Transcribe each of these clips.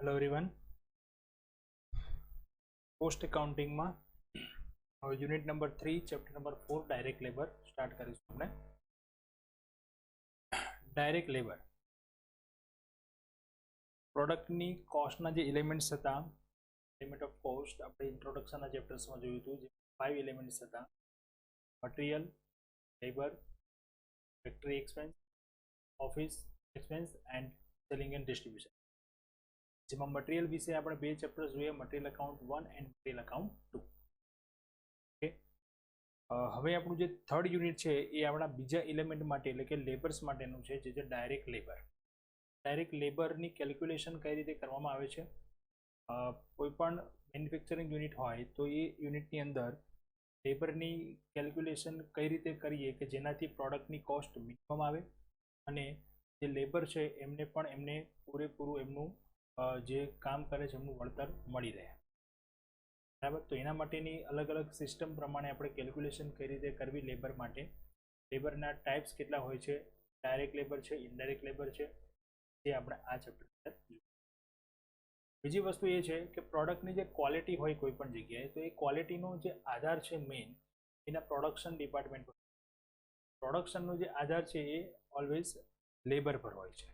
Hello everyone. Post accounting में unit number 3 chapter number 4 direct labour start करीશું આપણે। Direct labour પ્રોડક્ટની કોસ્ટના જે એલિમેન્ટ્સ હતા, એલિમેન્ટ ઓફ કોસ્ટ આપણે ઇન્ટ્રોડક્શનના ચેપ્ટર્સમાં જોયું હતું, જે 5 એલિમેન્ટ્સ હતા: material, labour, factory expense, office expense and selling and distribution. જેમાં મટીરિયલ વિશે આપણે બે ચેપ્ટર્સ જોઈએ, material account 1 and material account 2। Okay, હવે આપણું જે થર્ડ યુનિટ છે એ આપણા બીજા એલિમેન્ટ માટે એટલે કે લેબર્સ માટેનું છે, જે છે ડાયરેક્ટ લેબર। ડાયરેક્ટ લેબરની કેલ્ક્યુલેશન કઈ રીતે કરવામાં આવે છે? કોઈ પણ મેન્યુફેક્ચરિંગ યુનિટ હોય તો એ યુનિટની અંદર લેબરની કેલ્ક્યુલેશન કઈ રીતે કરીએ કે જેનાથી પ્રોડક્ટની કોસ્ટ મિનિમમ આવે અને જે લેબર છે એમને પૂરેપૂરું એમનું જે કામ કરે છે એમનું વળતર મળી રહે, બરાબર। તો એના માટેની અલગ અલગ સિસ્ટમ પ્રમાણે આપણે કેલ્ક્યુલેશન કઈ રીતે કરવી લેબર માટે, લેબરના ટાઈપ્સ કેટલા હોય છે, ડાયરેક્ટ લેબર છે, ઇનડાયરેક્ટ લેબર છે, એ આપણે આ ચેપ્ટર અંદર જોઈએ। બીજી વસ્તુ એ છે કે પ્રોડક્ટની જે ક્વોલિટી હોય કોઈ પણ જગ્યાએ, તો એ ક્વોલિટીનો જે આધાર છે મેઇન એના પ્રોડક્શન ડિપાર્ટમેન્ટ પર, પ્રોડક્શનનો જે આધાર છે એ ઓલવેઝ લેબર પર હોય છે,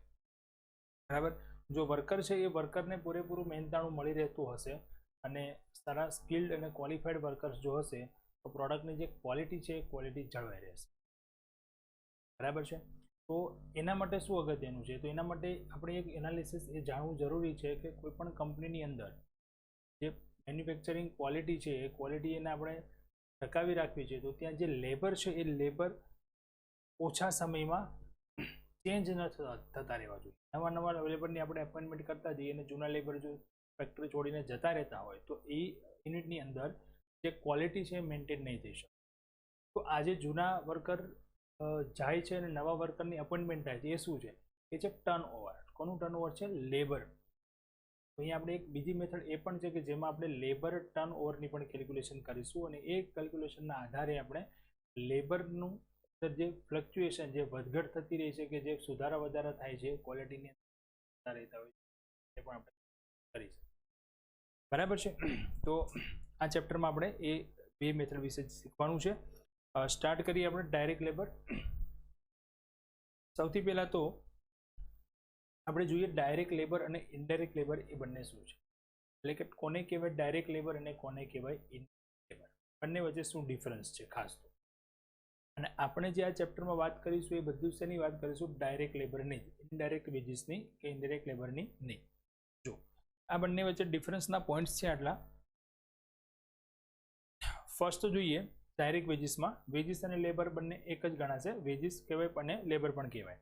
બરાબર। જો વર્કર છે એ વર્કરને પૂરેપૂરું મહેનતાણું મળી રહેતું હશે અને સારા સ્કિલ્ડ અને ક્વોલિફાઈડ વર્કર્સ જો હશે તો પ્રોડક્ટની જે ક્વોલિટી છે એ ક્વોલિટી જળવાઈ રહેશે, બરાબર છે। તો એના માટે શું અગત્યનું છે? તો એના માટે આપણે એક એનાલિસિસ એ જાણવું જરૂરી છે કે કોઈ પણ કંપનીની અંદર જે મેન્યુફેક્ચરિંગ ક્વોલિટી છે એ ક્વોલિટી એને આપણે ટકાવી રાખવી છે, તો ત્યાં જે લેબર છે એ લેબર ઓછા સમયમાં ચેન્જ ન થતા રહેવા જોઈએ। નવા લેબરની આપણે એપોઇન્ટમેન્ટ કરતા જઈએ અને જૂના લેબર જો ફેક્ટરી છોડીને જતા રહેતા હોય તો એ યુનિટની અંદર જે ક્વોલિટી છે એ મેન્ટેન નહીં થઈ શકે। તો આજે જૂના વર્કર જાય છે અને નવા વર્કરની અપોઇન્ટમેન્ટ થાય છે, એ શું છે? એ છે ટર્ન ઓવર। કોનું ટર્ન ઓવર છે? લેબર। તો અહીંયા આપણે એક બીજી મેથડ એ પણ છે કે જેમાં આપણે લેબર ટર્ન ઓવરની પણ કેલ્ક્યુલેશન કરીશું અને એ કેલ્ક્યુલેશનના આધારે આપણે લેબરનું જે ફ્લક્ચ્યુએશન, જે વધઘટ થતી રહી છે કે જે સુધારા વધારા થાય છે ક્વોલિટીની રહેતા હોય એ પણ આપણે કરીશું, બરાબર છે। તો આ ચેપ્ટરમાં આપણે એ બે મેથડ વિશે શીખવાનું છે। સ્ટાર્ટ કરીએ આપણે ડાયરેક્ટ લેબર। સૌથી પહેલા તો આપણે જોઈએ ડાયરેક્ટ લેબર અને ઇનડાયરેક્ટ લેબર એ બંને શું છે, એટલે કે કોને કહેવાય ડાયરેક્ટ લેબર અને કોને કહેવાય ઇનડાયરેક્ટ લેબર, બંને વચ્ચે શું ડિફરન્સ છે ખાસ તો। અને આપણે જે આ ચેપ્ટરમાં વાત કરીશું એ બધું શેની વાત કરીશું? ડાયરેક્ટ લેબરની, ઇનડાયરેક્ટ વેજીસની કે ઇનડાયરેક્ટ લેબરની નહીં। જો આ બંને વચ્ચે ડિફરન્સના પોઈન્ટ્સ છે આટલા। ફર્સ્ટ જોઈએ ડાયરેક્ટ વેજીસમાં, વેજીસ અને લેબર બંને એક જ ગણાશે, વેજીસ કહેવાય અને લેબર પણ કહેવાય।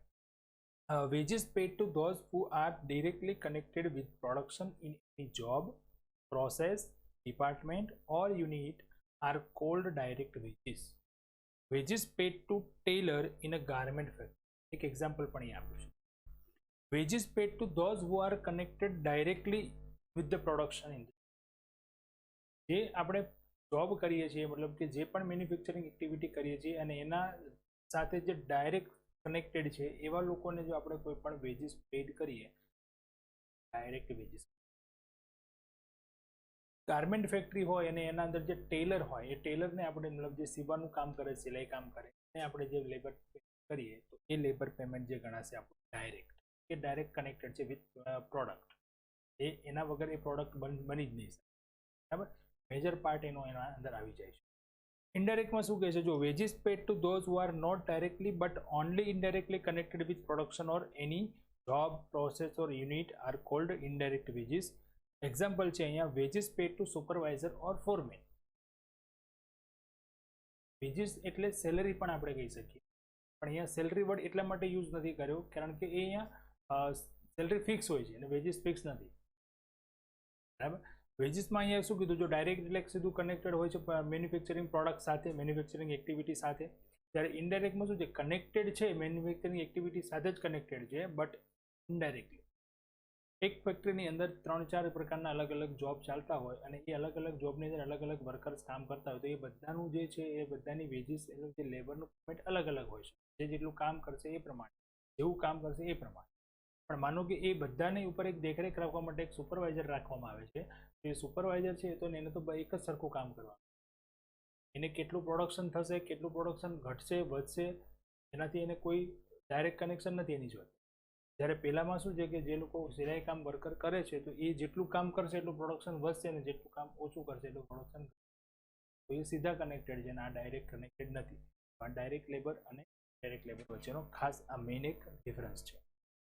Wages paid to those who are directly connected with production in any job, process, department or unit are called direct wages. Wages paid to tailor in a garment factory, એક example પણ અહીં આપ્યું છે। Wages paid to those who are connected directly with the production in જે આપણે job કરીએ છીએ, મતલબ કે જે પણ મેન્યુફેક્ચરિંગ એક્ટિવિટી કરીએ છીએ અને એના સાથે જે ડાયરેક્ટ કનેક્ટેડ છે એવા લોકોને જો આપણે કોઈ પણ વેજીસ પેડ કરીએ, ડાયરેક્ટ વેજીસ। ગાર્મેન્ટ ફેક્ટરી હોય અને એના અંદર જે ટેલર હોય એ ટેલરને આપણે મતલબ જે સીવાનું કામ કરે, સિલાઈ કામ કરે, એને આપણે જે લેબર કરીએ તો એ લેબર પેમેન્ટ જે ગણાશે આપણું ડાયરેક્ટ, એ ડાયરેક્ટ કનેક્ટેડ છે વિથ પ્રોડક્ટ, એ એના વગર એ પ્રોડક્ટ બની જ નહીં શકે, બરાબર। મેજર પાર્ટ એનો એના અંદર આવી જાય છે। ઇનડાયરેક્ટમાં શું કહે છે? જો wages paid to those who are not directly but only indirectly connected with production or any job, process or unit are called indirect wages. Example છે અહીંયા wages paid to supervisor or foreman. Wages એટલે salary પણ આપણે કહી શકીએ, પણ અહીંયા salary word એટલા માટે યુઝ નથી કર્યો કારણ કે એ અહીંયા સેલરી ફિક્સ હોય છે અને વેજીસ ફિક્સ નથી, બરાબર। વેજીસમાં અહીંયા શું કીધું? જો ડાયરેક્ટ એટલે સીધું કનેક્ટેડ હોય છે મેન્યુફેક્ચરિંગ પ્રોડક્ટ સાથે, મેન્યુફેક્ચરિંગ એક્ટિવિટી સાથે, જ્યારે ઇનડાયરેક્ટમાં શું છે? કનેક્ટેડ છે, મેન્યુફેક્ચરિંગ એક્ટિવિટી સાથે જ કનેક્ટેડ છે બટ ઇનડાયરેક્ટલી। એક ફેક્ટરીની અંદર 3-4 પ્રકારના અલગ અલગ જોબ ચાલતા હોય અને એ અલગ અલગ જોબની અંદર અલગ અલગ વર્કર્સ કામ કરતા હોય તો એ બધાનું જે છે એ બધાની વેજીસ એટલે જે લેબરનું પેમેન્ટ અલગ અલગ હોય છે, જે જેટલું કામ કરશે એ પ્રમાણે, જેવું કામ કરશે એ પ્રમાણે। પણ માનો કે એ બધાની ઉપર એક દેખરેખ રાખવા માટે એક સુપરવાઇઝર રાખવામાં આવે છે. તો એ સુપરવાઇઝર છે તો એને તો એક જ સરખું કામ કરવાનું, એને કેટલું પ્રોડક્શન થશે, કેટલું પ્રોડક્શન ઘટશે વધશે એનાથી એને કોઈ ડાયરેક્ટ કનેક્શન નથી એની જોડે. જ્યારે પહેલામાં શું છે કે જે લોકો સિલાઈ કામ વર્કર કરે છે તો એ જેટલું કામ કરશે એટલું પ્રોડક્શન વધશે અને જેટલું કામ ઓછું કરશે એટલું પ્રોડક્શન, તો એ સીધા કનેક્ટેડ છે અને આ ડાયરેક્ટ કનેક્ટેડ નથી. આ ડાયરેક્ટ લેબર અને ડાયરેક્ટ લેબર વચ્ચેનો ખાસ આ મેઇન એક ડિફરન્સ છે.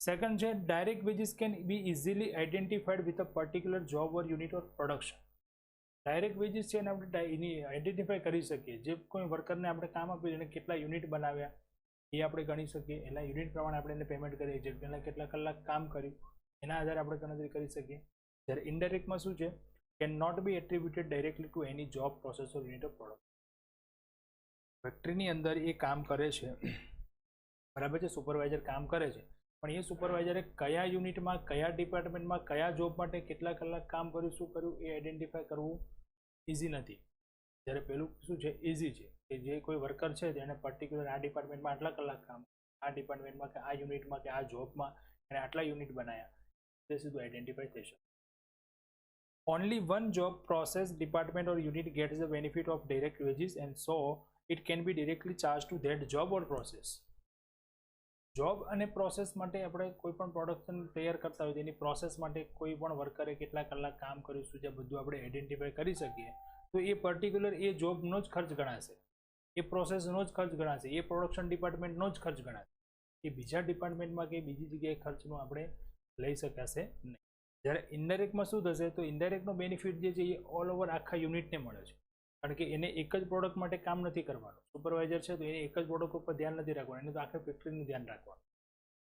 સેકન્ડ છે direct veggies can be easily identified with a particular job or unit or production. Direct wages છે એને આપણે એની આઈડેન્ટિફાઈ કરી શકીએ. જે કોઈ વર્કરને આપણે કામ આપ્યું એને કેટલા યુનિટ બનાવ્યા એ આપણે ગણી શકીએ, એના યુનિટ પ્રમાણે આપણે એને પેમેન્ટ કરીએ છીએ, એના કેટલા કલાક કામ કર્યું એના આધારે આપણે ગણતરી કરી શકીએ. જ્યારે ઇનડાયરેક્ટમાં શું છે, can not be attributed directly to any job, process or unit of product. ફેક્ટરીની અંદર એ કામ કરે છે, બરાબર છે, સુપરવાઇઝર કામ કરે છે, પણ એ સુપરવાઇઝરે કયા યુનિટમાં, કયા ડિપાર્ટમેન્ટમાં, કયા જોબ માટે કેટલા કલાક કામ કર્યું, શું કર્યું એ આઈડેન્ટિફાઈ કરવું ઇઝી નથી. જ્યારે પેલું શું છે, ઇઝી છે કે જે કોઈ વર્કર છે તેને પર્ટિક્યુલર આ ડિપાર્ટમેન્ટમાં આટલા કલાક કામ, આ ડિપાર્ટમેન્ટમાં કે આ યુનિટમાં કે આ જોબમાં એને આટલા યુનિટ બનાવ્યા, તે સીધું આઈડેન્ટિફાઈ થઈ શકે. Only one job, process, department or unit gets the benefit of direct wages and so it can be directly charged to that job or process. Job અને પ્રોસેસ માટે આપણે કોઈ પણ પ્રોડક્શન તૈયાર કરતા હોય તેની પ્રોસેસ માટે કોઈ પણ વર્કરે કેટલા કલાક કામ કર્યું છે જે બધું આપણે આઈડેન્ટિફાઈ કરી શકીએ તો એ પર્ટિક્યુલર એ જોબનો જ ખર્ચ ગણાશે, એ પ્રોસેસનો જ ખર્ચ ગણાશે, એ પ્રોડક્શન ડિપાર્ટમેન્ટનો જ ખર્ચ ગણાશે. એ બીજા ડિપાર્ટમેન્ટમાં કે બીજી જગ્યાએ ખર્ચનું આપણે લઈ શકાશે નહીં. જ્યારે ઇનડાયરેક્ટમાં શું થશે, તો ઇનડાયરેક્ટનો બેનિફિટ જે છે એ ઓલ ઓવર આખા યુનિટને મળે છે, કારણ કે એને એક જ પ્રોડક્ટ માટે કામ નથી કરવાનું. સુપરવાઇઝર છે તો એને એક જ પ્રોડક્ટ ઉપર ધ્યાન નથી રાખવાનું, એને તો આખા ફેક્ટરીનું ધ્યાન રાખવાનું.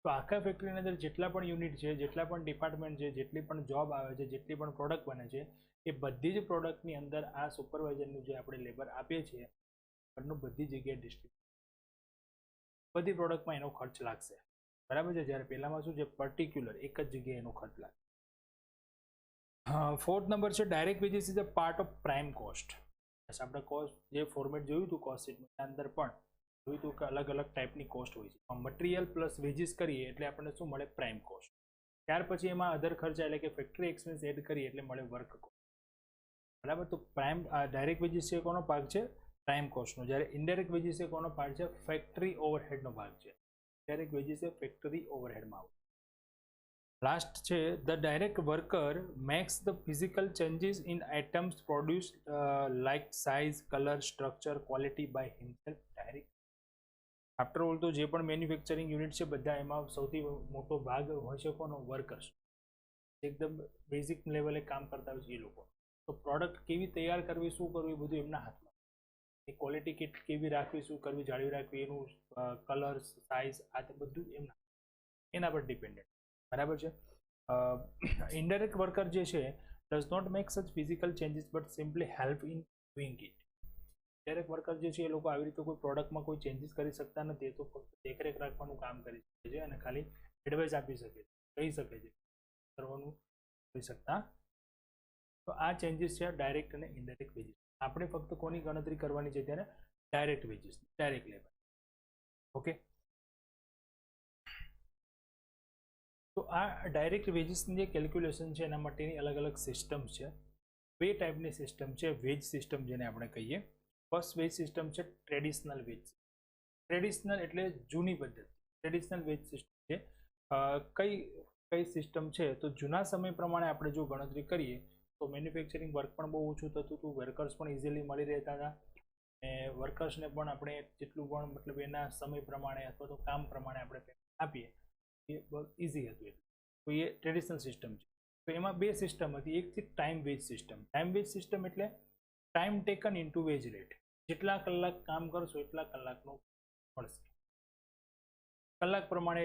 તો આખા ફેક્ટરીની અંદર જેટલા પણ યુનિટ છે, જેટલા પણ ડિપાર્ટમેન્ટ છે, જેટલી પણ જોબ આવે છે, જેટલી પણ પ્રોડક્ટ બને છે, એ બધી જ પ્રોડક્ટની અંદર આ સુપરવાઇઝરનું જે આપણે લેબર આપીએ છીએ એનું બધી જગ્યાએ ડિસ્ટ્રીબ્યુટ, બધી પ્રોડક્ટમાં એનો ખર્ચ લાગશે, બરાબર છે. જ્યારે પહેલામાં શું છે, પર્ટિક્યુલર એક જ જગ્યાએ એનો ખર્ચ લાગે. ફોર્થ નંબર છે direct veggies is a part of prime cost. આપણે કોસ્ટ જે ફોર્મેટ જોયું હતું કોસ્ટ શીટની અંદર પણ જોયું હતું કે અલગ અલગ ટાઈપની કોસ્ટ હોય છે. મટીરિયલ પ્લસ વેજીસ કરીએ એટલે આપણને શું મળે, પ્રાઇમ કોસ્ટ. ત્યાર પછી એમાં અધર ખર્ચા એટલે કે ફેક્ટરી એક્સપેન્સ એડ કરીએ એટલે મળે વર્ક કોસ્ટ, બરાબર. તો પ્રાઇમ ડાયરેક્ટ વેજીસ છે કોનો ભાગ છે, પ્રાઇમ કોસ્ટનો. જ્યારે ઇનડાયરેક્ટ વેજીસ છે કોનો ભાગ છે, ફેક્ટરી ઓવરહેડનો ભાગ છે. ડાયરેક્ટ વેજીસ છે ફેક્ટરી ઓવરહેડમાં આવે. લાસ્ટ છે the direct worker makes the physical changes in items produce like size, colour, structure, quality by himself direct. After all તો જે પણ મેન્યુફેક્ચરિંગ યુનિટ છે બધા એમાં સૌથી મોટો ભાગ હોય છે કોનો, વર્કર્સ. એકદમ બેઝિક લેવલે કામ કરતા હોય છે એ લોકો. તો પ્રોડક્ટ કેવી તૈયાર કરવી, શું કરવું એ બધું એમના હાથમાં. એ ક્વોલિટી કેવી રાખવી, શું કરવી, જાળવી રાખવી, એનું કલર, સાઇઝ, આ બધું એના પર ડિપેન્ડન્ટ, બરાબર છે. ઇનડાયરેક્ટ વર્કર જે છે does not make such physical changes but simply help in doing it. Direct worker જે છે એ લોકો આવી રીતે કોઈ પ્રોડક્ટમાં કોઈ ચેન્જીસ કરી શકતા નથી, તો ફક્ત દેખરેખ રાખવાનું કામ કરી શકે છે અને ખાલી એડવાઇસ આપી શકે છે, કહી શકે છે, કરવાનું કરી શકતા. તો આ ચેન્જીસ છે ડાયરેક્ટ અને ઇનડાયરેક્ટ વેજીસ. આપણે ફક્ત કોની ગણતરી કરવાની છે ત્યારે, direct veggies, direct labour. Okay, તો આ ડાયરેક્ટ વેજીસની જે કેલ્ક્યુલેશન છે એના માટેની અલગ અલગ સિસ્ટમ્સ છે. બે ટાઈપની સિસ્ટમ છે વેજ સિસ્ટમ જેને આપણે કહીએ. ફર્સ્ટ વેજ સિસ્ટમ છે ટ્રેડિશનલ વેજ. ટ્રેડિશનલ એટલે જૂની પદ્ધતિ. ટ્રેડિશનલ વેજ સિસ્ટમ છે કઈ સિસ્ટમ છે, તો જૂના સમય પ્રમાણે આપણે જો ગણતરી કરીએ તો મેન્યુફેક્ચરિંગ વર્ક પણ બહુ ઓછું થતું હતું, વર્કર્સ પણ ઇઝીલી મળી રહેતા હતા અને વર્કર્સને પણ આપણે જેટલું પણ મતલબ એના સમય પ્રમાણે અથવા તો કામ પ્રમાણે આપણે આપીએ એ બહુ ઇઝી હતું. તો એ ટ્રેડિશનલ સિસ્ટમ છે. તો એમાં બે સિસ્ટમ હતી. એક છે time wage system. Time wage system એટલે time taken into wage rate. જેટલા કલાક કામ કરશો એટલા કલાકનું મળશે. કલાક પ્રમાણે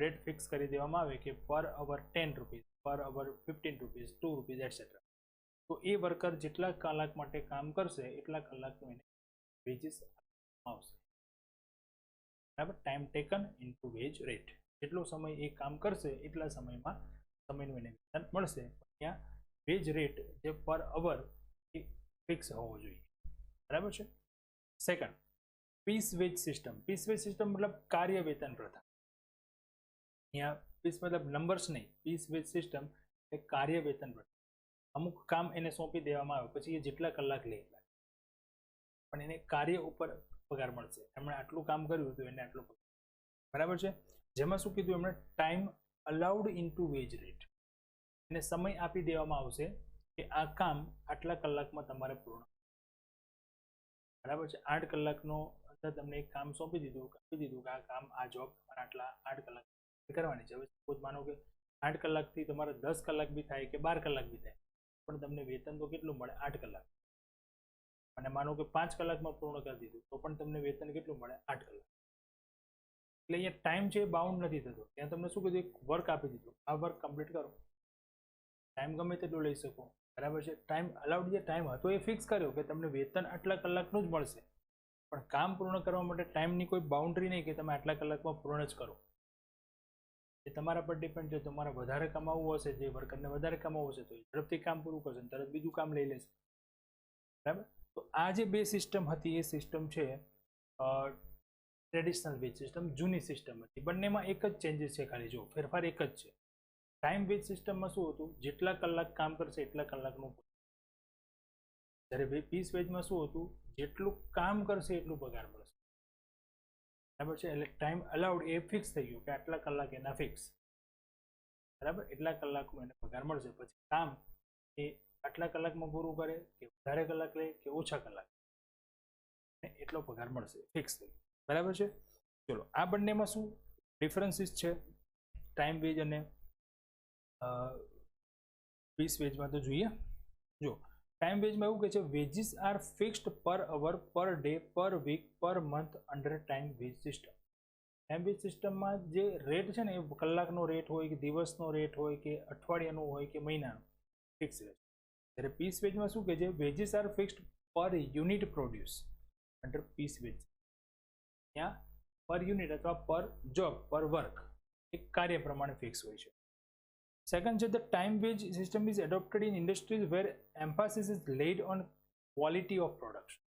રેટ ફિક્સ કરી દેવામાં આવે કે પર અવર 10 રૂપીઝ, પર અવર 15 રૂપીઝ, 2 રૂપીઝ એટસેટ્રા. તો એ વર્કર જેટલા કલાક માટે કામ કરશે એટલા કલાકનું એને વેજીસ આવશે, બરાબર. Time taken into wage rate. જેટલો સમય એ કામ કરશે એટલા સમયનું એને વેતન મળશે. ત્યાં વેજ રેટ જે પર અવર એ ફિક્સ હોવો જોઈએ, બરાબર છે. Second, piece wage system. Piece wage system મતલબ કાર્ય વેતન પ્રથા. અહીંયા પીસ મતલબ નંબર્સ નહીં, પીસ વેજ સિસ્ટમ એ કાર્ય વેતન પર અમુક કામ એને સોંપી દેવામાં આવે પછી એ જેટલા કલાક લે પણ એને કાર્ય ઉપર પગાર મળશે. એમણે આટલું કામ કર્યું હતું એને આટલું પગાર, બરાબર છે. જેમાં શું કીધું એમણે time allowed into veg rate, એને સમય આપી દેવામાં આવશે કે આ કામ આટલા કલાકમાં તમારે પૂર્ણ, બરાબર છે. 8 કલાકનો અંદર તમને એક કામ સોંપી દીધું, કે આ કામ આ જોબ તમારે આટલા 8 કલાક કરવાની છે. હવે સપોઝ માનો કે 8 કલાકથી તમારે 10 કલાક બી થાય કે 12 કલાક બી થાય પણ તમને વેતન તો કેટલું મળે? 8 કલાક. અને માનો કે 5 કલાકમાં પૂર્ણ કરી દીધું તો પણ તમને વેતન કેટલું મળે? 8 કલાક. એટલે અહીંયા ટાઈમ છે એ બાઉન્ડ નથી થતો. ત્યાં તમને શું કીધું? એક વર્ક આપી દીધું, આ વર્ક કમ્પ્લીટ કરો, ટાઈમ ગમે તેટલું લઈ શકો, બરાબર છે. ટાઈમ અલાઉડ જે ટાઈમ હતો એ ફિક્સ કર્યો કે તમને વેતન આટલા કલાકનું જ મળશે, પણ કામ પૂર્ણ કરવા માટે ટાઈમની કોઈ બાઉન્ડ્રી નહીં કે તમે આટલા કલાકમાં પૂર્ણ જ કરો. એ તમારા પર ડિપેન્ડ છે. તમારે વધારે કમાવવું હશે, જે વર્કરને વધારે કમાવવું હશે તો એ ઝડપથી કામ પૂરું કરશે અને તરત બીજું કામ લઈ લેશે, બરાબર. તો આ જે બે સિસ્ટમ હતી એ સિસ્ટમ છે ટ્રેડિશનલ વેજ સિસ્ટમ, જૂની સિસ્ટમ હતી. બંનેમાં એક જ ચેન્જીસ છે, ખાલી જો ફેરફાર એક જ છે. ટાઈમ વેજ સિસ્ટમમાં શું હતું? જેટલા કલાક કામ કરશે એટલા કલાકનું, જ્યારે પીસ વેજમાં શું હતું? જેટલું કામ કરશે એટલું પગાર મળશે, બરાબર છે. એટલે ટાઈમ અલાઉડ એ ફિક્સ થઈ ગયું કે આટલા કલાક એના ફિક્સ, બરાબર, એટલા કલાકમાં એને પગાર મળશે. પછી કામ એ આટલા કલાકમાં પૂરું કરે કે વધારે કલાક લે કે ઓછા કલાક, એટલો પગાર મળશે, ફિક્સ થઈ ગયું, બરાબર છે. ચલો, આ બંનેમાં શું ડિફરન્સીસ છે ટાઈમ વેજ અને પીસ વેજમાં? તો જોઈએ. જો ટાઈમ વેજમાં એવું કહે છે વેજીસ આર ફિક્સ્ડ પર અવર, per day, per week, per month under time wage system. Time wage સિસ્ટમમાં જે રેટ છે ને એ કલાકનો રેટ હોય કે દિવસનો રેટ હોય કે અઠવાડિયાનો હોય કે મહિનાનો, ફિક્સ રેટ. જ્યારે પીસ વેજમાં શું કહે છે? Wages are fixed per unit produce under piece wage. ત્યાં પર યુનિટ અથવા પર જોબ, પર વર્ક, એક કાર્ય પ્રમાણે ફિક્સ હોય છે. સેકન્ડ છે the time wage system is adopted in industries where emphasis is laid on quality of production.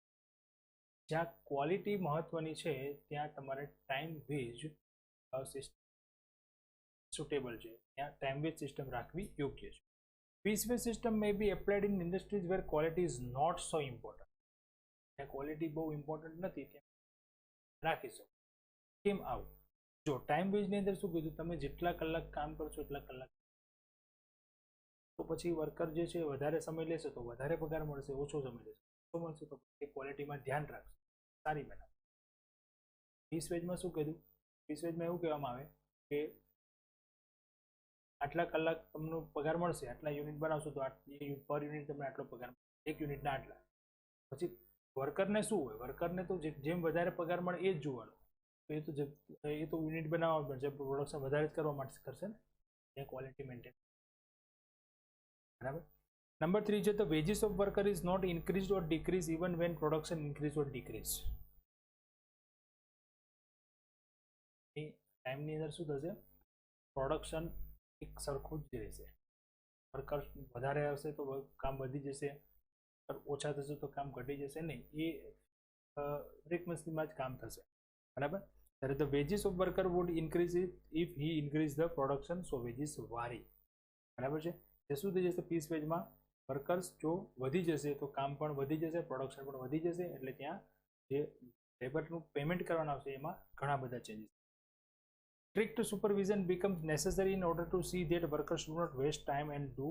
જ્યાં ક્વોલિટી મહત્વની છે ત્યાં તમારે ટાઈમ વેજ સિસ્ટમ સુટેબલ છે, ત્યાં ટાઈમ વેજ સિસ્ટમ રાખવી યોગ્ય છે. Piece wage system may be applied in industries where quality is not so important. ત્યાં ક્વોલિટી બહુ ઇમ્પોર્ટન્ટ નથી ત્યાં રાખી શકો. કેમ આવું? જો ટાઈમ વેજની અંદર શું કીધું? તમે જેટલા કલાક કામ કરશો એટલા કલાક, તો પછી વર્કર જે છે વધારે સમય લેશે તો વધારે પગાર મળશે, ઓછો સમય લેશે ઓછો મળશે, તો એ ક્વોલિટીમાં ધ્યાન રાખશે, સારી બનાવે. પીસ વેજમાં શું કીધું? પીસ વેજમાં એવું કહેવામાં આવે કે આટલા કલાક તમને પગાર મળશે, આટલા યુનિટ બનાવશો તો પર યુનિટ તમને આટલો પગાર મળશે, એક યુનિટના આટલા. પછી વર્કરને શું હોય? વર્કરને તો જેમ વધારે પગાર મળે એ જ જોવાનું. એ તો યુનિટ બનાવવા પડશે, પ્રોડક્શન વધારે જ કરવા માટે કરશે ને, એ ક્વોલિટી મેન્ટેન, બરાબર. નંબર 3 છે the wages of worker is not increase or decrease even when production increase or decrease. એ ટાઈમની અંદર શું થશે? પ્રોડક્શન એક સરખું જ રહેશે. વર્કર વધારે હશે તો કામ વધી જશે, ઓછા થશે તો કામ ઘટી જશે નહીં, એ ફ્રીક્વન્સીમાં જ કામ થશે, બરાબર. ત્યારે the wages of worker would increase if he increase the production, so wages વારી, બરાબર છે. એ શું થઈ જશે? પીસ વેજમાં વર્કર્સ જો વધી જશે તો કામ પણ વધી જશે, પ્રોડક્શન પણ વધી જશે, એટલે ત્યાં જે લેબરનું પેમેન્ટ કરવાના આવશે એમાં ઘણા બધા changes. Strict supervision becomes necessary in order to see that workers do not waste time and do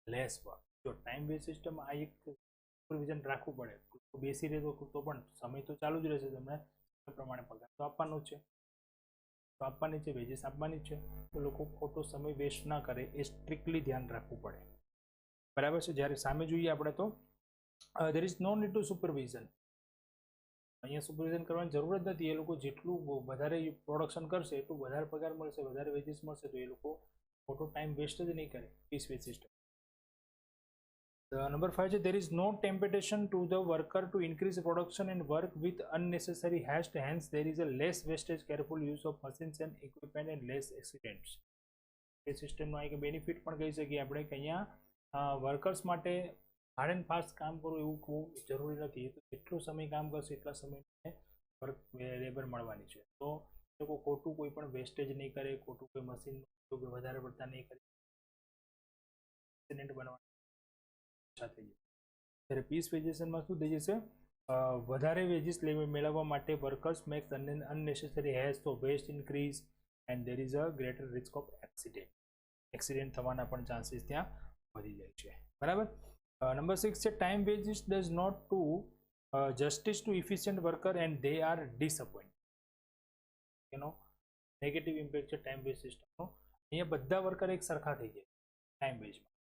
less work. જો ટાઈમ વેજ સિસ્ટમ આ એક સુપરવિઝન રાખવું પડે, બેસી રહે તો પણ સમય તો ચાલુ જ રહેશે, તમને એ પ્રમાણે પગાર તો આપવાનો જ છે, તો આપવાની છે, વેજીસ આપવાની જ છે, તો લોકો ખોટો સમય વેસ્ટ ના કરે એ સ્ટ્રિક્ટલી ધ્યાન રાખવું પડે, બરાબર છે. જ્યારે સામે જોઈએ આપણે તો there is no need to supervision. અહીંયા સુપરવિઝન કરવાની જરૂર જ નથી. એ લોકો જેટલું વધારે પ્રોડક્શન કરશે એટલું વધારે પગાર મળશે, વધારે વેજીસ મળશે, તો એ લોકો ખોટો ટાઈમ વેસ્ટ જ નહીં કરે. Piece wage system. નંબર 5 છે there is no temptation to the worker to increase production and work with unnecessary haste, hence there is a less wastage, careful use of machines and equipment and less accidents. એ સિસ્ટમનો એક benefit પણ કહી શકીએ આપણે કે અહીંયા workers માટે hard and fast કામ કરવું એવું બહુ જરૂરી નથી. તો જેટલો સમય કામ કરશે એટલા સમય વર્ક લેબર મળવાની છે, તો લોકો ખોટું કોઈ પણ વેસ્ટેજ નહીં કરે, ખોટું કોઈ મશીન વધારે પડતા નહીં કરે, એક્સિડન્ટ બનવા ઓછા થઈ જાય. ત્યારે પીસ વેજેશનમાં શું થઈ જશે, વધારે વેજીસ મેળવવા માટે વર્કર્સ મેક્સ અનનેસેસરી હેઝ, તો waste increase and there is a greater risk of accident થવાના પણ ચાન્સીસ ત્યાં વધી જાય છે. બરાબર. નંબર 6 છે time wages does not to justice to efficient worker and they are disappoint. એનો નેગેટિવ ઇમ્પેક્ટ છે ટાઈમ વેજ સિસ્ટમનો. અહીંયા બધા વર્કર એક સરખા થઈ જાય ટાઈમ વેજમાં.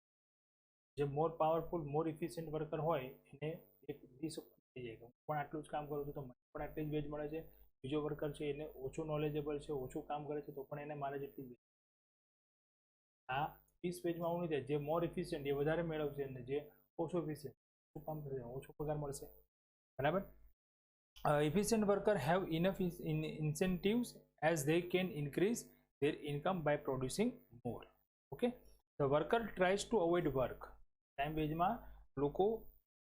જે મોર પાવરફુલ મોર ઇફિશિયન્ટ વર્કર હોય એને એક ડિસઅપોઇન્ટ થઈ જાય, હું પણ આટલું જ કામ કરું છું તો મને પણ આટલી જ વેજ મળે છે, બીજો વર્કર છે એને ઓછું નોલેજેબલ છે, ઓછું કામ કરે છે તો પણ એને મારે જેટલી વેજ. આ પીસ વેજમાં આવું નહીં થાય, જે મોર ઇફિશિયન્ટ એ વધારે મેળવશે અને જે ઓછું ઇફિશિયન્ટ ઓછું કામ કરશે ઓછો પગાર મળશે. બરાબર. Efficient workers have enough incentives as they can increase their income by producing more. Okay, the worker tries to avoid work. Time વેજમાં લોકો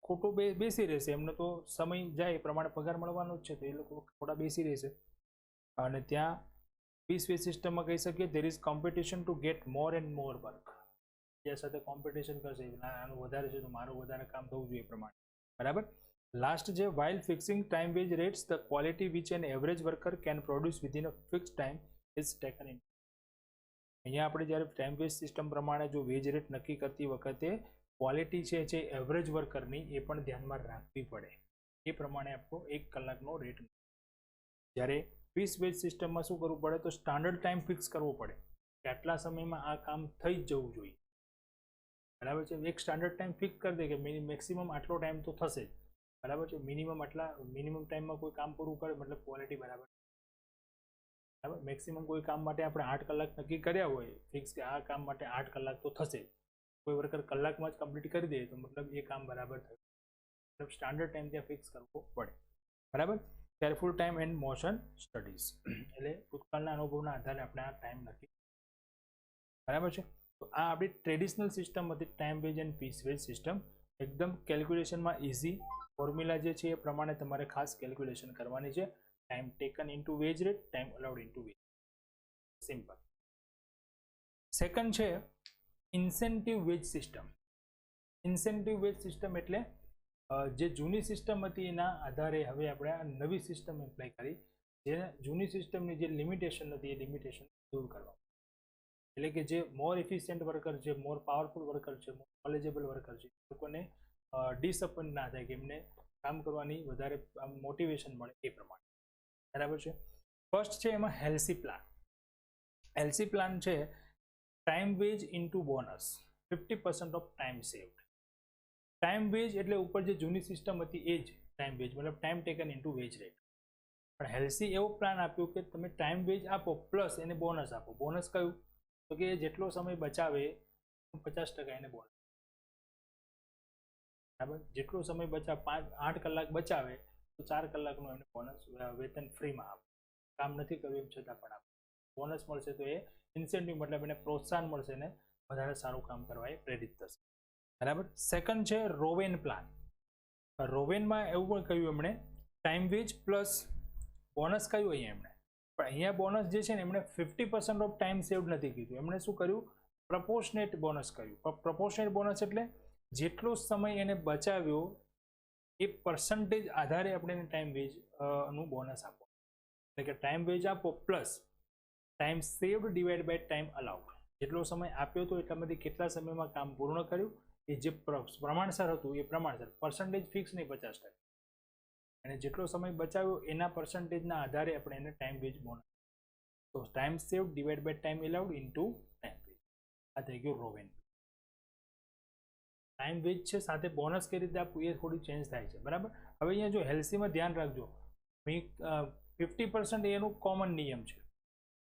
ખોટું બેસી રહેશે, એમને તો સમય જાય એ પ્રમાણે પગાર મળવાનો જ છે તો એ લોકો થોડા બેસી રહેશે. અને ત્યાં પીસ વેજ સિસ્ટમમાં કહી શકીએ there is competition to get more and more work. જ્યાં સાથે કોમ્પિટિશન કરશે, આનું વધારે છે તો મારું વધારે કામ થવું જોઈએ એ પ્રમાણે. બરાબર. લાસ્ટ છે while fixing time wage rates the quality which an average worker can produce within a fixed time is taken in. અહીંયા આપણે જ્યારે ટાઈમ વેજ સિસ્ટમ પ્રમાણે જો વેજ રેટ નક્કી કરતી વખતે ક્વોલિટી છે એવરેજ વર્કરની એ પણ ધ્યાનમાં રાખવી પડે. એ પ્રમાણે આપણો 1 કલાકનો રેટ. જ્યારે પીસ વેજ સિસ્ટમમાં શું કરવું પડે તો સ્ટાન્ડર્ડ ટાઈમ ફિક્સ કરવો પડે કે આટલા સમયમાં આ કામ થઈ જ જવું જોઈએ. બરાબર છે. એક સ્ટાન્ડર્ડ ટાઈમ ફિક્સ કરી દે કે મેક્સિમમ આટલો ટાઈમ તો થશે જ. બરાબર છે. મિનિમમ ટાઈમમાં કોઈ કામ પૂરું કરે મતલબ ક્વોલિટી બરાબર. બરાબર. મેક્સિમમ કોઈ કામ માટે આપણે 8 કલાક નક્કી કર્યા હોય ફિક્સ કે આ કામ માટે 8 કલાક તો થશે, કોઈ વર્કર કલાકમાં જ કમ્પ્લીટ કરી દે તો મતલબ એ કામ બરાબર થયું. મતલબ સ્ટાન્ડર્ડ ટાઈમ ત્યાં ફિક્સ કરવો પડે. બરાબર. Careful time and motion studies એટલે ભૂતકાળના અનુભવના આધારે આપણે આ ટાઈમ નક્કી. બરાબર છે. તો આ આપણી ટ્રેડિશનલ સિસ્ટમ હતી time wage and piece wage system. એકદમ કેલ્ક્યુલેશનમાં ઇઝી ફોર્મ્યુલા જે છે એ પ્રમાણે તમારે ખાસ કેલ્ક્યુલેશન કરવાની છે. Time taken into wage rate, time allowed into wage. Simple. Second છે incentive wage system. Incentive wage system એટલે જે જૂની સિસ્ટમ હતી એના આધારે હવે આપણે આ નવી સિસ્ટમ એપ્લાય કરી. જે જૂની સિસ્ટમની જે લિમિટેશન હતી એ લિમિટેશન દૂર કરવા. એટલે કે જે મોર એફિશિયન્ટ વર્કર છે, મોર પાવરફુલ વર્કર છે, મોર નોલેજેબલ વર્કર છે, એ લોકોને ડિસઅપોઇન્ટ ના થાય કે એમને કામ કરવાની વધારે મોટિવેશન મળે એ પ્રમાણે. બરાબર છે. ફર્સ્ટ છે એમાં હેલ્સી પ્લાન. હેલ્સી પ્લાન છે time veg into bonus 50% of time saved. Time veg એટલે ઉપર જે જૂની સિસ્ટમ હતી એ જ ટાઈમ વેજ મતલબ time taken into wage rate. પણ હેલ્સી એવો પ્લાન આપ્યો કે તમે ટાઈમ વેજ આપો પ્લસ એને બોનસ આપો. બોનસ કયું તો કે જેટલો સમય બચાવે 50% એને બોનસ. બરાબર. જેટલો સમય બચાવે 8 કલાક બચાવે તો 4 કલાકનો એમને બોનસ વેતન ફ્રીમાં આપો. કામ નથી કર્યું એમ છતાં પણ આપો. બોનસ મળશે તો એ ઇન્સેન્ટિવ મતલબ એને પ્રોત્સાહન મળશે ને વધારે સારું કામ કરવા એ પ્રેરિત થશે. બરાબર. સેકન્ડ છે રોવેન પ્લાન. રોવેનમાં એવું પણ કહ્યું એમણે ટાઈમ વેજ પ્લસ બોનસ કહ્યું અહીંયા એમણે. પણ અહીંયા બોનસ જે છે ને એમણે 50% ઓફ ટાઈમ સેવ્ડ નથી કીધું. એમણે શું કર્યું પ્રપોર્શનેટ બોનસ કર્યું. પ્રપોર્શનેટ બોનસ એટલે જેટલો સમય એને બચાવ્યો એ પર્સન્ટેજ આધારે આપણે એને ટાઈમ વેજ નું બોનસ આપો. એટલે કે ટાઈમ વેજ આપો plus time saved divide by time allowed. જેટલો સમય આપ્યો હતો એટલામાંથી કેટલા સમયમાં કામ પૂર્ણ કર્યું એ જે પ્રમાણસર હતું એ પ્રમાણસર. પર્સન્ટેજ ફિક્સ નહીં 50%. અને જેટલો સમય બચાવ્યો એના પર્સન્ટેજના આધારે આપણે એને ટાઈમ વેજ બોનસ. તો time saved divide by time allowed into time wage. આ થઈ ગયું રોવેન. ટાઈમ વેજ છે સાથે બોનસ કઈ રીતે આપવું એ થોડી ચેન્જ થાય છે. બરાબર. હવે અહીંયા જો હેલ્સીમાં ધ્યાન રાખજો 50% એનું કોમન નિયમ છે.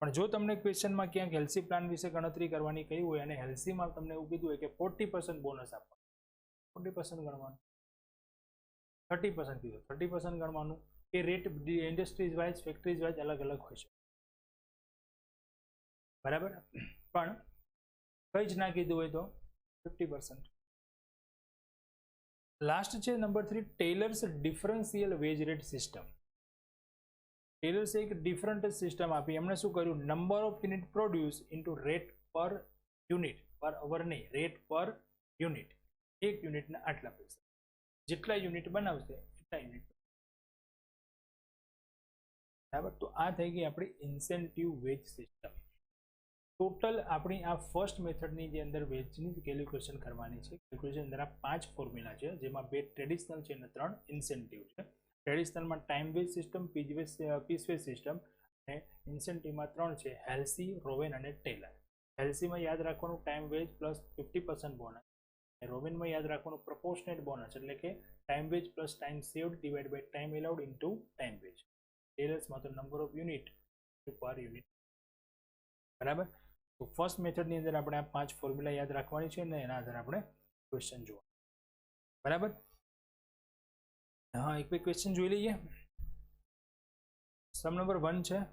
પણ જો તમને ક્વેશ્ચનમાં ક્યાંક હેલ્સી પ્લાન વિશે ગણતરી કરવાની કહી હોય અને હેલ્સીમાં તમને એવું કીધું હોય કે 40% બોનસ આપવાનું, 40% ગણવાનું, 30% કીધું 30% ગણવાનું. એ rate industries wise factories wise અલગ અલગ હોય છે. બરાબર. પણ કંઈ જ ના કીધું હોય તો 50%. લાસ્ટ છે number 3 Taylor's differential wage rate system. ટેલર્સે એક ડિફરન્ટ સિસ્ટમ આપી. એમણે શું કર્યું, number of unit produce into rate per unit, per hour નહીં, રેટ પર યુનિટ. એક યુનિટના આટલા પૈસા, જેટલા યુનિટ બનાવશે એટલા યુનિટ. બરાબર. તો આ થઈ ગઈ આપણી ઇન્સેન્ટિવ વેજ સિસ્ટમ. ટોટલ આપણી આ ફર્સ્ટ મેથડની જે અંદર વેજની કેલ્ક્યુલેશન કરવાની છે. કેલ્ક્યુલેશન અંદર આ 5 ફોર્મ્યુલા છે, જેમાં 2 ટ્રેડિશનલ છે અને 3 ઇન્સેન્ટિવ છે. ટ્રેડિશનલમાં time wage system, piece wage system, અને ઇન્સેન્ટિવમાં 3 છે, હેલ્સી, રોવેન અને ટેલર. હેલ્સીમાં યાદ રાખવાનું ટાઈમ વેજ પ્લસ 50% બોનસ. રોવેનમાં યાદ રાખવાનું પ્રપોર્શનેટ બોનસ, એટલે કે time wage plus time saved divide by time allowed into time wage. ટેલર્સમાં તો number of unit per unit. બરાબર. તો ફર્સ્ટ મેથડની અંદર આપણે આ 5 ફોર્મ્યુલા યાદ રાખવાની છે અને એના આધારે આપણે ક્વેશ્ચન જોવા. બરાબર. હા, એક બે ક્વેશ્ચન જોઈ લઈએ. સમ નંબર 1 છે.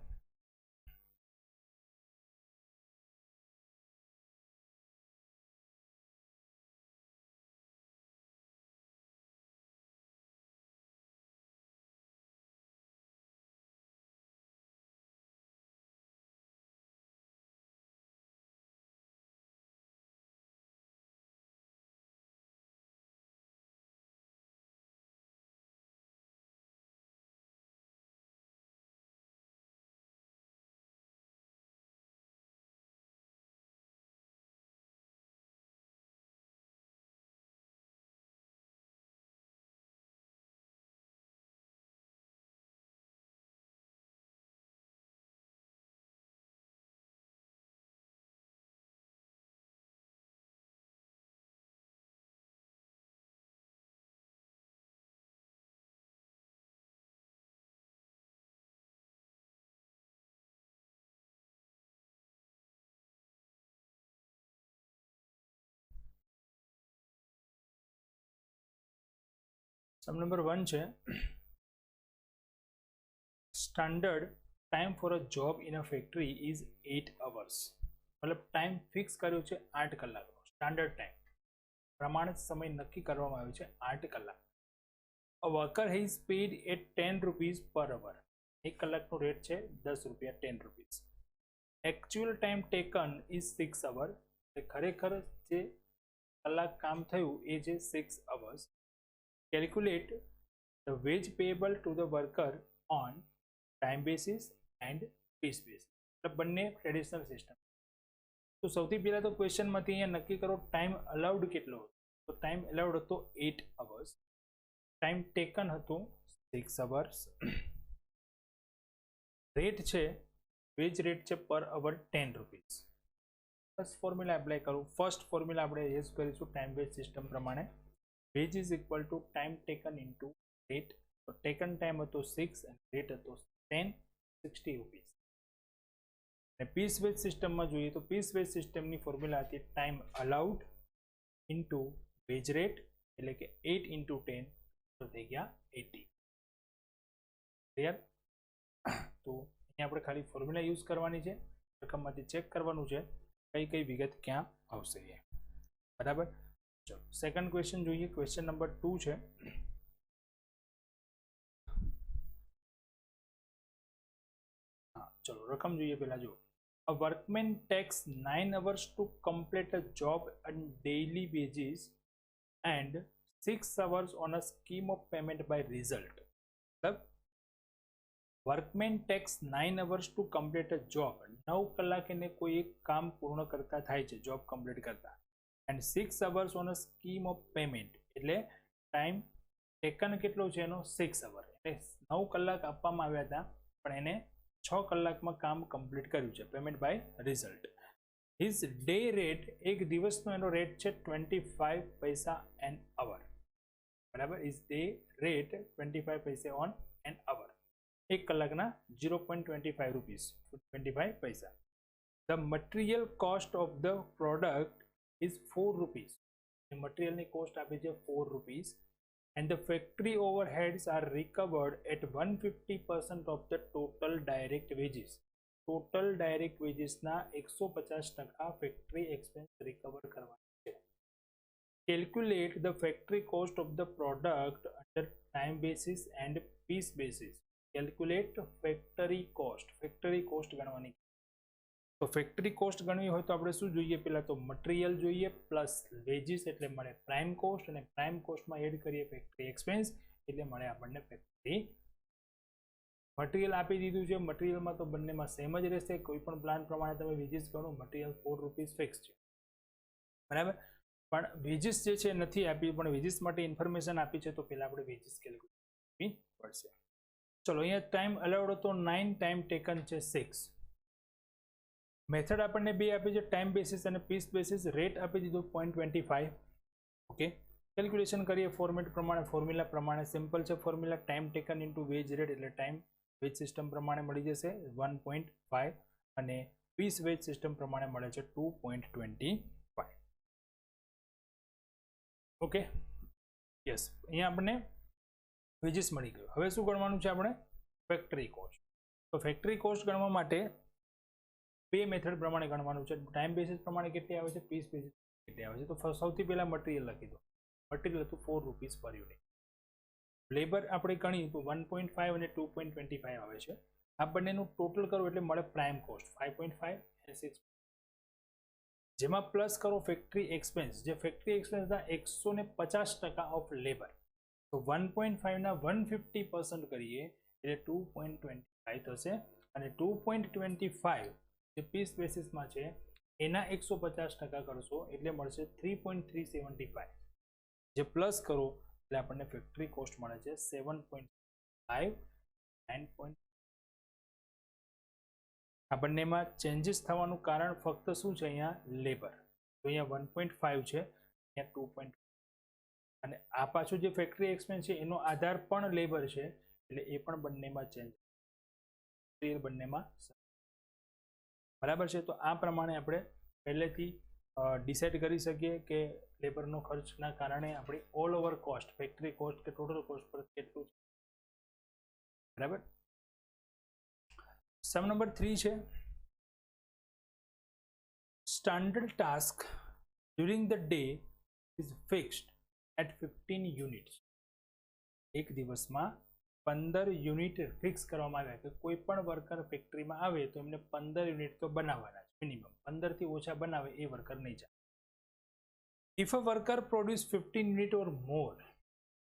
સમ નંબર 1 છે. Standard time for a job in a factory is 8 hours. મતલબ ટાઈમ ફિક્સ કર્યો છે 8 કલાકનો. સ્ટાન્ડર્ડ ટાઈમ, પ્રમાણિત સમય નક્કી કરવામાં આવ્યો છે 8 કલાક. A worker has paid at 10 rupees પર અવર. 1 કલાકનો રેટ છે 10 રૂપિયા, 10 rupees. Actual time taken is 6 hours. ખરેખર જે કલાક કામ થયું એ છે 6 hours. Calculate the wage payable to the worker on time basis and piece basis. એટલે બંને ટ્રેડિશનલ સિસ્ટમ. તો સૌથી પહેલા તો ક્વેશ્ચનમાંથી અહીંયા નક્કી કરો ટાઈમ અલાઉડ કેટલો હતો. તો ટાઈમ અલાઉડ હતો 8 hours. ટાઈમ ટેકન હતું 6 hours. રેટ છે, વેજ રેટ છે પર અવર 10 rupees. બસ ફોર્મ્યુલા એપ્લાય કરું. ફર્સ્ટ ફોર્મ્યુલા આપણે યુઝ કરીશું ટાઈમ વેજ સિસ્ટમ પ્રમાણે. Veg is equal to time taken into rate. તો ટેકન ટાઈમ હતો 6 અને રેટ હતો 10, 60 rupees. અને પીસ વેજ સિસ્ટમમાં જોઈએ તો પીસ વેજ સિસ્ટમની ફોર્મ્યુલા હતી time allowed into wage rate, એટલે કે 8 into 10, તો થઈ ગયા 80. ક્લિયર? તો અહીંયા આપણે ખાલી ફોર્મ્યુલા યુઝ કરવાની છે, રકમમાંથી ચેક કરવાનું છે કઈ કઈ વિગત ક્યાં આવશે એ. બરાબર. ચલો સેકન્ડ ક્વેશ્ચન જોઈએ. ક્વેશ્ચન નંબર 2 છે. હા, ચલો રકમ જોઈએ પહેલા. જો a workman takes 9 hours to complete a job on daily wages and 6 hours on a scheme of payment by result. मतलब workmen tax 9 hours to complete a job. 9 કલાક એને કોઈ એક કામ પૂર્ણ કરતા થાય છે, જોબ કમ્પ્લીટ કરતા. And 6 hours on a scheme of payment, એટલે ટાઈમ ટેકન કેટલો છે એનો 6 hours. એટલે 9 કલાક આપવામાં આવ્યા હતા પણ એને 6 કલાકમાં કામ કમ્પ્લીટ કર્યું છે, payment by result. His day rate, એક દિવસનો એનો રેટ છે 25 પૈસા એન અવર. બરાબર. ઇઝ ડે રેટ 25 પૈસે ઓન એન અવર. 1 કલાકના 0.25 rupees, 25 પૈસા. The material cost of the product is 4 rupees. મટીરિયલની કોસ્ટ આપી છે 4 rupees. And the factory overheads are recovered at 150% of the total direct wages. Total direct વેજીસના 150% factory expense recover કરવાના છે. Calculate the factory cost of the product under time basis and piece basis. Calculate factory cost. Factory cost ગણવાની. તો factory cost ગણવી હોય તો આપણે શું જોઈએ? પહેલા તો મટીરિયલ જોઈએ પ્લસ વેજીસ એટલે મળે પ્રાઇમ કોસ્ટ, અને પ્રાઇમ કોસ્ટમાં એડ કરીએ ફેક્ટરી એક્સપેન્સ એટલે મળે આપણને ફેક્ટરી. મટીરિયલ આપી દીધું છે. મટીરિયલમાં તો બંનેમાં સેમ જ રહેશે. કોઈ પણ પ્લાન પ્રમાણે તમે વેજીસ ગણો, મટીરિયલ 4 રૂપીસ ફિક્સ છે, બરાબર. પણ વેજીસ જે છે નથી આપી, પણ વેજીસ માટે ઇન્ફોર્મેશન આપી છે, તો પહેલા આપણે વેજીસ કેલ્ક્યુલેટ કરવી પડશે. ચલો, અહીંયા ટાઈમ અલાઉડ હતો 9, ટાઈમ ટેકન છે 6. મેથડ આપણને બે આપી છે, ટાઈમ બેસિસ અને પીસ બેસિસ. રેટ આપી દીધો 0.25. ઓકે, કેલ્ક્યુલેશન કરીએ ફોર્મેટ પ્રમાણે, ફોર્મ્યુલા પ્રમાણે. સિમ્પલ છે formula, time taken into wage rate એટલે ટાઈમ વેજ સિસ્ટમ પ્રમાણે મળી જશે 1.5, અને પીસ વેજ સિસ્ટમ પ્રમાણે મળે છે 2.25. ઓકે, યસ, અહીંયા આપણને વેજીસ મળી ગયું. હવે શું ગણવાનું છે આપણે? Factory cost. તો ફેક્ટરી કોસ્ટ ગણવા માટે બે મેથડ પ્રમાણે ગણવાનું છે. ટાઈમ બેસિસ પ્રમાણે કેટલી આવે છે, પીસ બેસિસ કેટલી આવે છે. તો સૌથી પહેલા મટીરિયલ લખી દો. મટીરિયલ હતું 4 રૂપીસ પર યુનિટ. લેબર આપણે ગણી તો 1.5 અને 2.25 આવે છે. આ બંનેનું ટોટલ કરો એટલે મળે પ્રાઇમ કોસ્ટ 5.5 અને 6. જેમાં પ્લસ કરો ફેક્ટરી એક્સપેન્સ, જે ફેક્ટરી એક્સપેન્સના 150% ઓફ લેબર. તો 1.5 ના 150% કરીએ એટલે 2.25 થશે, અને 2.25 જે પીસ બેસિસમાં છે એના 150% કરશો એટલે મળશે 3.375. જે પ્લસ કરો એટલે આપણને ફેક્ટરી કોસ્ટ મળે છે 7.5, 9. આ બંનેમાં ચેન્જીસ થવાનું કારણ ફક્ત શું છે? અહીંયા લેબર. તો અહીંયા 1.5 છે, અહીંયા 2. અને આ પાછું જે ફેક્ટરી એક્સપેન્સ છે એનો આધાર પણ લેબર છે, એટલે એ પણ બંનેમાં ચેન્જ, બંનેમાં બરાબર છે. તો આ પ્રમાણે આપણે પહેલેથી ડિસાઇડ કરી શકીએ કે લેબરનો ખર્ચના કારણે આપણી overall cost, factory cost કે ટોટલ કોસ્ટ પર કેટલું છે, બરાબર. સમ નંબર 3 છે, standard task during the day is fixed at 15 units. એક દિવસમાં 15 યુનિટ ફિક્સ કરવામાં આવ્યા કે કોઈ પણ વર્કર ફેક્ટરીમાં આવે તો એમને 15 યુનિટ તો બનાવવાના છે મિનિમમ. 15 થી ઓછા બનાવે એ વર્કર નહીં ચાલે. If a worker produce 15 unit or more,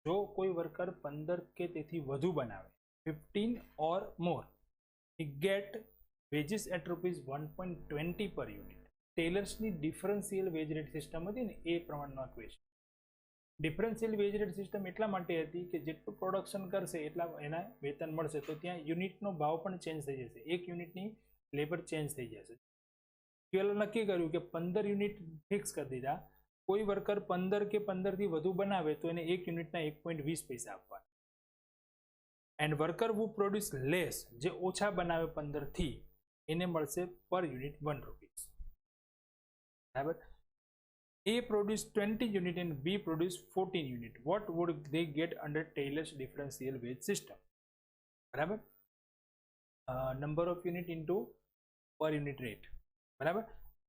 જો કોઈ વર્કર 15 કે તેથી વધુ બનાવે, 15 or more, he get wages at ₹1.20 per unit. ટેલર્સની ડિફરન્શિયલ વેજ રેટ સિસ્ટમ હતી ને એ પ્રમાણનો question. Differential wage rate system એટલા માટે હતી કે જેટલું પ્રોડક્શન કરશે એટલા એના વેતન મળશે. તો ત્યાં યુનિટનો ભાવ પણ ચેન્જ થઈ જશે, એક યુનિટની લેબર ચેન્જ થઈ જશે. પહેલા નક્કી કર્યું કે 15 યુનિટ ફિક્સ કરી દીધા. કોઈ વર્કર 15 કે 15 થી વધુ બનાવે તો એને એક યુનિટના 1.20 પૈસા આપવા. And worker who produce less, જે ઓછા બનાવે 15 થી, એને મળશે પર યુનિટ 1 રૂપીસ. બરાબર. A produce 20 unit and B produce 14 unit. What would they get under Taylor's differential wage system? બરાબર. નંબર ઓફ યુનિટ ઇન્ટુ પર યુનિટ રેટ. બરાબર.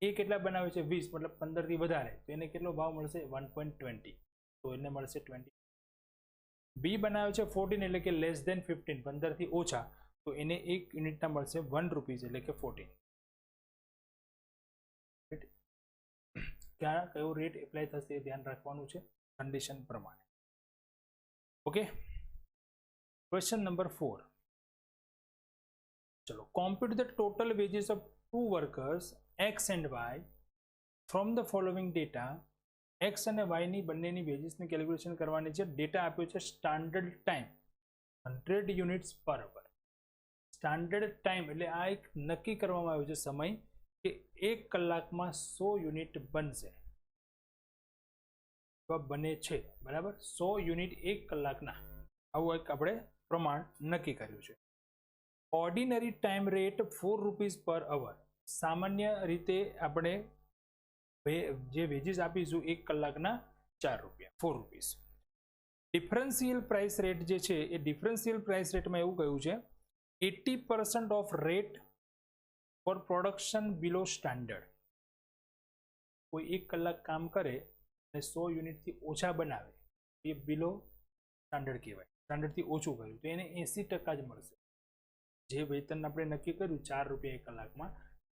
એ કેટલા બનાવે છે 20, મતલબ 15 થી વધારે, તો એને કેટલો ભાવ મળશે 1.20, તો એને મળશે 20. બી બનાવે છે 14 એટલે કે લેસ ધેન 15, 15 થી ઓછા, તો એને એક યુનિટના મળશે 1 રૂપીસ એટલે કે 14. ક્યાં કયો રેટ એપ્લાય થશે ધ્યાન રાખવાનું છે કન્ડિશન પ્રમાણે. Okay, question number 4. ચલો, compute the total wages of 2 workers X and Y from the following data. X અને વાયની બંનેની વેજીસની કેલ્ક્યુલેશન કરવાની છે. ડેટા આપ્યો છે સ્ટાન્ડર્ડ ટાઈમ 100 યુનિટ્સ પર અવર. સ્ટાન્ડર્ડ ટાઈમ એટલે આ એક નક્કી કરવામાં આવ્યો છે સમય કે 1 કલાકમાં 100 યુનિટ બનશે, બને છે. બરાબર, 100 યુનિટ 1 કલાકના, આવું એક આપણે પ્રમાણ નક્કી કર્યું છે. ઓર્ડિનરી ટાઈમ રેટ 4 રૂપીસ પર અવર. સામાન્ય રીતે આપણે જે વેજીસ આપીશું 1 કલાકના 4 રૂપિયા, 4 રૂપીસ. ડિફરન્શિયલ પ્રાઇસ રેટ જે છે એ ડિફરન્શિયલ પ્રાઇસ રેટમાં એવું કહ્યું છે 80% of rate for production below standard. કોઈ 1 કલાક કામ કરે અને 100 યુનિટથી ઓછા બનાવે એ બિલો સ્ટાન્ડર્ડ કહેવાય. સ્ટાન્ડર્ડથી ઓછું કર્યું તો એને 80% જ મળશે. જે વેતન આપણે નક્કી કર્યું 4 રૂપિયા એક કલાકમાં,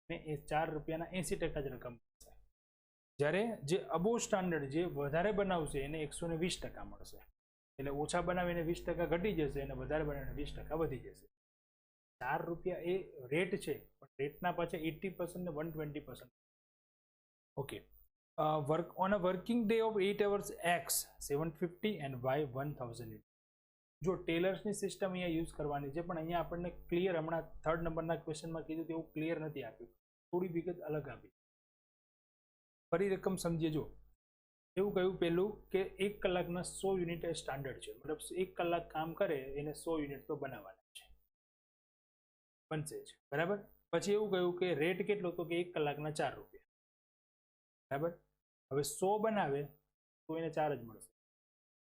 ને એ 4 રૂપિયાના 80% જ રકમ મળશે. જ્યારે જે અબોવ સ્ટાન્ડર્ડ જે વધારે બનાવશે એને 120% મળશે. એટલે ઓછા બનાવીને 20% ઘટી જશે અને વધારે બનાવીને 20% વધી જશે. 4 રૂપિયા એ રેટ છે, પણ રેટના પાછળ 80% ને 120%. Okay. Work on a working day of 8 hours x 750 and y 1000. જો ટેલર્સની સિસ્ટમ અહીંયા યુઝ કરવાની છે, પણ અહીંયા આપણને ક્લિયર હમણાં 3rd નંબરના ક્વેશ્ચનમાં કીધું તેવું ક્લિયર નથી આપ્યું, થોડી વિગત અલગ આપી. ફરી રકમ સમજીએ. જો એવું કહ્યું પહેલું કે 1 કલાકના 100 યુનિટ એ સ્ટાન્ડર્ડ છે, મતલબ 1 કલાક કામ કરે એને 100 યુનિટ તો બનાવવાના છે, બનશે જ, બરાબર. પછી એવું કહ્યું કે રેટ કેટલો, તો કે 1 કલાકના 4 રૂપિયા, બરાબર. હવે 100 બનાવે તો એને 4 જ મળશે.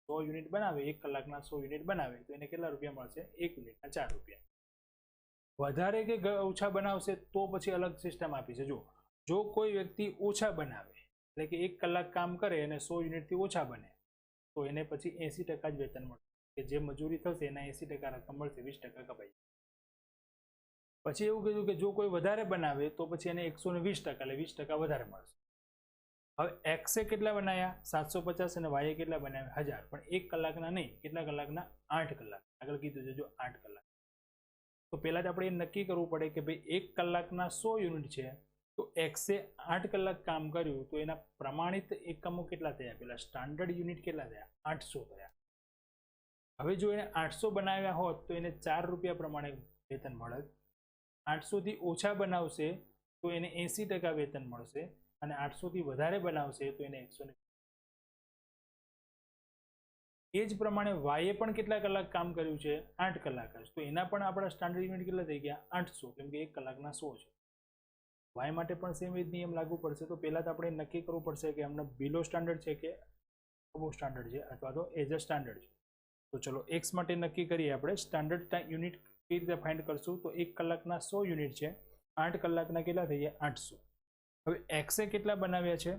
100 યુનિટ બનાવે, 1 કલાકના 100 યુનિટ બનાવે તો એને કેટલા રૂપિયા મળશે? 1 યુનિટના 4 રૂપિયા. વધારે કે ઓછા બનાવશે તો પછી અલગ સિસ્ટમ આપી છે. જો કોઈ વ્યક્તિ ઓછા બનાવે, એટલે કે 1 કલાક કામ કરે અને 100 યુનિટથી ઓછા બને, તો એને પછી 80% જ વેતન મળશે, કે જે મજૂરી થશે એના 80% રકમ મળશે, 20% કપાઈ. પછી એવું કીધું કે જો કોઈ વધારે બનાવે તો પછી એને 120%, એટલે 20% વધારે મળશે. હવે એક્સે કેટલા બનાવ્યા? 750, અને વાયે કેટલા બનાવ્યા? 1000. પણ 1 કલાકના નહીં, કેટલા કલાકના? 8 કલાક. આગળ કીધું છે જો 8 કલાક. તો પહેલા જ આપણે એ નક્કી કરવું પડે કે ભાઈ 1 કલાકના 100 યુનિટ છે, તો એક્સે 8 કલાક કામ કર્યું તો એના પ્રમાણિત એકમો કેટલા થયા? પેલા સ્ટાન્ડર્ડ યુનિટ કેટલા થયા? 800 થયા. હવે જો એને 800 બનાવ્યા હોત તો એને 4 રૂપિયા પ્રમાણે વેતન મળત. 800 થી ઓછા બનાવશે તો એને 80% વેતન મળશે, અને 800 થી વધારે બનાવશે તો એને 100. એ જ પ્રમાણે વાયે પણ કેટલા કલાક કામ કર્યું છે? 8 કલાક જ. તો એના પણ આપણા સ્ટાન્ડર્ડ યુનિટ કેટલા થઈ ગયા? 800, કેમ કે 1 કલાકના 100 છે. વાય માટે પણ સેમ જ નિયમ લાગુ પડશે. તો પહેલા તો આપણે નક્કી કરવું પડશે કે અમને બિલો સ્ટાન્ડર્ડ છે કે અબોવ સ્ટાન્ડર્ડ છે, અથવા તો એઝ અ સ્ટાન્ડર્ડ છે. તો ચલો એક્સ માટે નક્કી કરીએ આપણે. સ્ટાન્ડર્ડ યુનિટ કઈ રીતે ફાઇન્ડ કરશું? તો 1 કલાકના 100 યુનિટ છે, 8 કલાકના કેટલા થઈ ગયા? 800. હવે એક્સે કેટલા બનાવ્યા છે?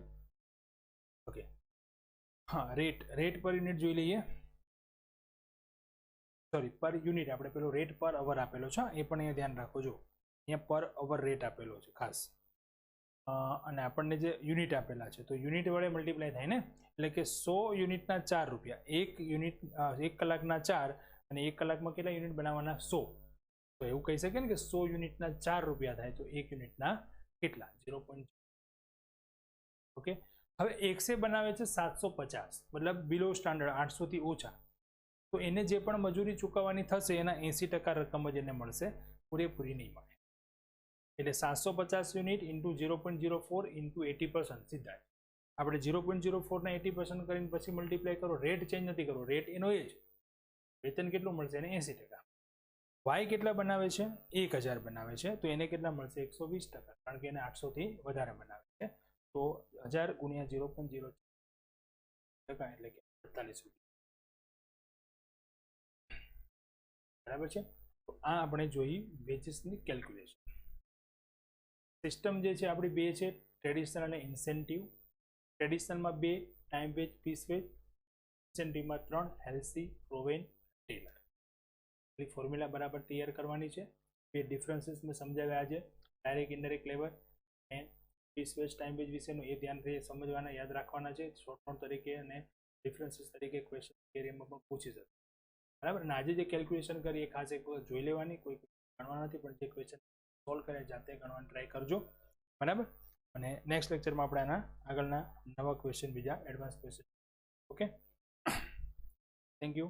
ઓકે, હા, રેટ પર યુનિટ જોઈ લઈએ. સોરી, પર યુનિટ, આપણે પેલો રેટ પર અવર આપેલો છે, એ પણ અહીંયા ધ્યાન રાખો. જો અહીંયા પર અવર રેટ આપેલો છે ખાસ, અને આપણને જે યુનિટ આપેલા છે તો યુનિટ વડે મલ્ટીપ્લાય થાય ને, એટલે કે 100 યુનિટના 4 રૂપિયા, 1 કલાકના 4, અને 1 કલાકમાં કેટલા યુનિટ બનાવવાના? 100. તો એવું કહી શકે ને કે 100 યુનિટના 4 રૂપિયા થાય, તો 1 યુનિટના કેટલા? 0. ઓકે. હવે એક્સે બનાવે છે 750, મતલબ બિલો સ્ટાન્ડર્ડ, 800 થી ઓછા. તો એને જે પણ મજૂરી ચૂકવવાની થશે એના 80% રકમ જ એને મળશે, પૂરેપૂરી નહીં મળે. એટલે 750 યુનિટ ઇન્ટુ 0.04 ઇન્ટુ 80%, સીધા આપણે 0.04 ના 80% કરીને પછી મલ્ટીપ્લાય કરો. રેટ ચેન્જ નથી કરવો, રેટ એનો એ જ. વેતન કેટલું મળશે? એને 80%. વાય કેટલા બનાવે છે? 1000 બનાવે છે, તો એને કેટલા મળશે? 120%, કારણ કે એને 800 થી વધારે બનાવે છે. તો 1000 ગુણ્યા 0.04 એટલે કે 48 રૂપિયા, બરાબર છે. તો આ આપણે જોઈ વેજીસની કેલ્ક્યુલેશન. સિસ્ટમ જે છે આપણી બે છે, ટ્રેડિશનલ અને ઇન્સેન્ટિવ. ટ્રેડિશનલમાં 2, ટાઈમ વેજ, પીસ વેજ. ઇન્સેન્ટિવમાં 3, હેલ્સી, પ્રોવેન, ટેલર. એટલી ફોર્મ્યુલા બરાબર તૈયાર કરવાની છે. બે ડિફરન્સીસ મેં સમજાવ્યા આજે, ડાયરેક્ટ ઇનડાયરેક્ટ લેબર અને પીસ વેજ ટાઈમ વેજ વિશેનું, એ ધ્યાનથી સમજવાના, યાદ રાખવાના છે. શોર્ટ નોટ તરીકે અને ડિફરન્સીસ તરીકે ક્વેશ્ચન એરિયામાં પણ પૂછી શકે, બરાબર. અને આજે જે કેલ્ક્યુલેશન કરી એ ખાસ એક વખત જોઈ લેવાની, કોઈ ગણવા નથી, પણ જે ક્વેશ્ચન સોલ્વ કરે જાતે ગણવાની ટ્રાય કરજો, બરાબર. અને નેક્સ્ટ લેક્ચરમાં આપણે આના આગળના નવા ક્વેશ્ચન, બીજા advance question. Okay, thank you.